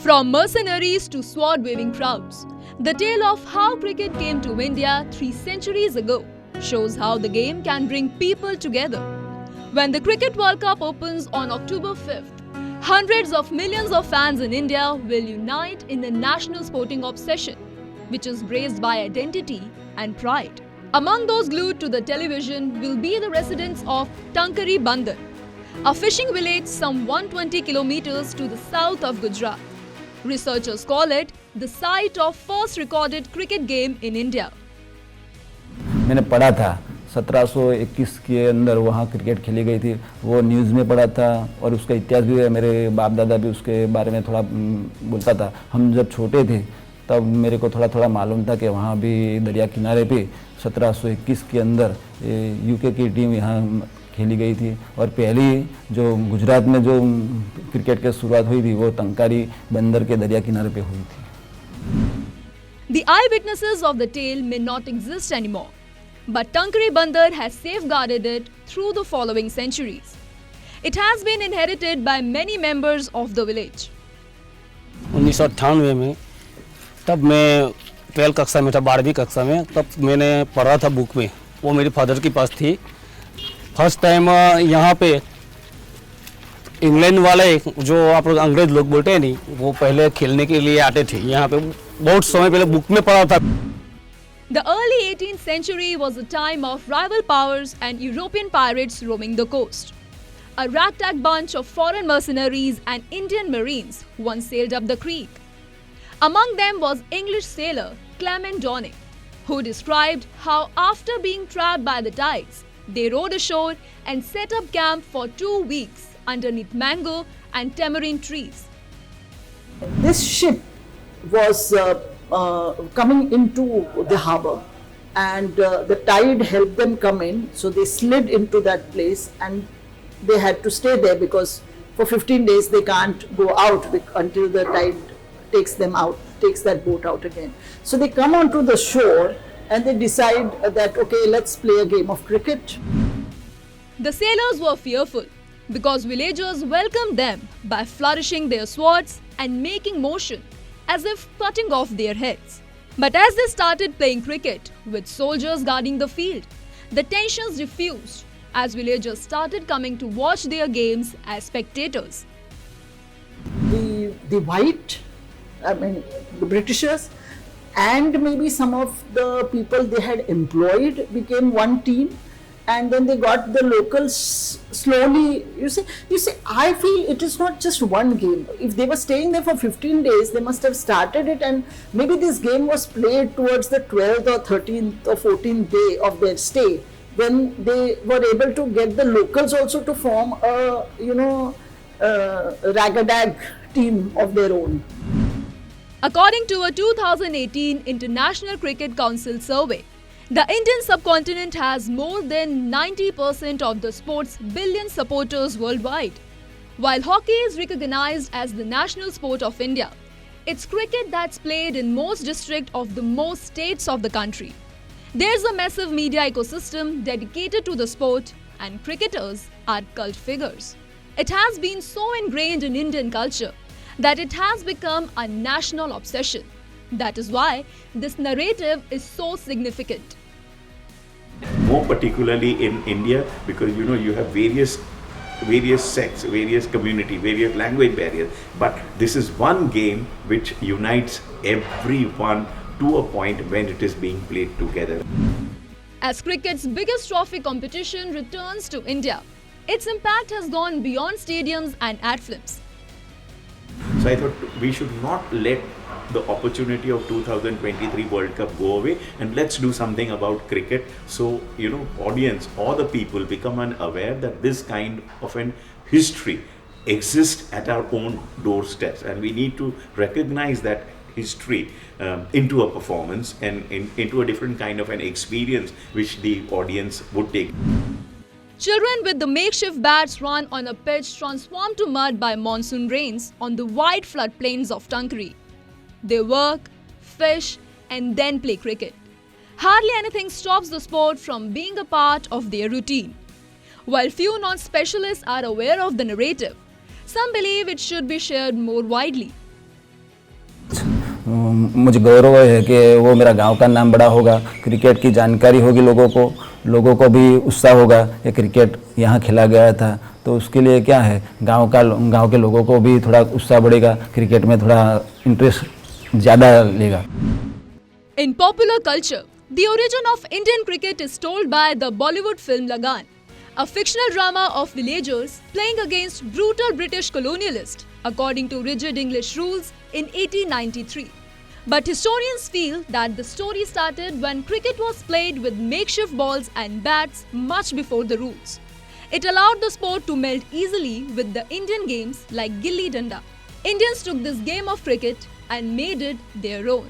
From mercenaries to sword-waving crowds, the tale of how cricket came to India 3 centuries ago shows how the game can bring people together. When the Cricket World Cup opens on October 5th, hundreds of millions of fans in India will unite in a national sporting obsession, which is braced by identity and pride. Among those glued to the television will be the residents of Tankari Bandar, a fishing village some 120 kilometers to the south of Gujarat. Researchers call it the site of first recorded cricket game in India. मैंने पढ़ा था 1721 के अंदर वहाँ cricket खेली गई थी, वो न्यूज़ में पढ़ा था और उसका इतिहास भी है। मेरे बाप दादा भी उसके बारे में थोड़ा बोलता था। हम जब छोटे थे तब मेरे को थोड़ा थोड़ा मालूम था कि वहाँ भी दरिया किनारे पे 1721 के अंदर यूके की टीम यहाँ खेली गई थी और पहली जो गुजरात में जो क्रिकेट की शुरुआत हुई थी वो टंकारी बंदर के दरिया किनारे पे हुई थी। The eyewitnesses of the tale may not exist anymore, but Tankari Bandar has safeguarded it through the following centuries. It has been inherited by many members of the village. 1998 में तब मैं 12 कक्षा में था, 12वीं कक्षा में, तब मैंने पढ़ा था बुक में, वो मेरे फादर के पास थी। फर्स्ट टाइम यहाँ पे इंग्लैंड वाले जो आप लोग अंग्रेज लोग बोलते हैं नहीं, वो पहले खेलने के लिए आते थे यहाँ पे, बहुत समय पहले बुक में पढ़ा था। The early 18th century was a time of rival powers and European pirates roaming the coast. A ragtag bunch of foreign mercenaries and Indian marines once sailed up the creek. Among them was English sailor Clement Donning, who described how after being trapped by the tides, they rowed ashore and set up camp for 2 weeks underneath mango and tamarind trees. This ship was coming into the harbour and the tide helped them come in, so they slid into that place and they had to stay there because for 15 days they can't go out until the tide takes them out, takes that boat out again. So they come onto the shore and they decide that okay, let's play a game of cricket. The sailors were fearful because villagers welcomed them by flourishing their swords and making motion as if cutting off their heads. But as they started playing cricket with soldiers guarding the field, the tensions diffused as villagers started coming to watch their games as spectators. The white, the Britishers, and maybe some of the people they had employed became one team, and then they got the locals slowly. You see, I feel it is not just one game. If they were staying there for 15 days, they must have started it, and maybe this game was played towards the 12th or 13th or 14th day of their stay, when they were able to get the locals also to form a, ragadag team of their own. According to a 2018 International Cricket Council survey, the Indian subcontinent has more than 90% of the sport's billion supporters worldwide. While hockey is recognized as the national sport of India, it's cricket that's played in most districts of the most states of the country. There's a massive media ecosystem dedicated to the sport, and cricketers are cult figures. It has been so ingrained in Indian culture that it has become a national obsession. That is why this narrative is so significant. More particularly in India, because you have various sects, various community, various language barriers, but this is one game which unites everyone to a point when it is being played together. As cricket's biggest trophy competition returns to India, its impact has gone beyond stadiums and ad films. So I thought we should not let the opportunity of 2023 World Cup go away, and let's do something about cricket so audience or the people become aware that this kind of an history exists at our own doorsteps, and we need to recognize that history into a performance and into a different kind of an experience which the audience would take. Children with the makeshift bats run on a pitch transformed to mud by monsoon rains on the wide floodplains of Tankari. They work, fish, and then play cricket. Hardly anything stops the sport from being a part of their routine. While few non-specialists are aware of the narrative, some believe it should be shared more widely. मुझे गौरव है कि वो मेरा गांव का नाम बड़ा होगा, क्रिकेट की जानकारी होगी लोगों को भी उत्साह होगा कि क्रिकेट यहाँ खेला गया था। तो उसके लिए क्या है, गांव के लोगों को भी थोड़ा उत्साह बढ़ेगा, क्रिकेट में थोड़ा इंटरेस्ट ज़्यादा लेगा। In popular culture, the origin of Indian cricket is told by the Bollywood film Lagan, a fictional drama of villagers playing against brutal British colonialists according to rigid English rules in 1893. But historians feel that the story started when cricket was played with makeshift balls and bats much before the rules. It allowed the sport to meld easily with the Indian games like gilli danda. Indians took this game of cricket and made it their own.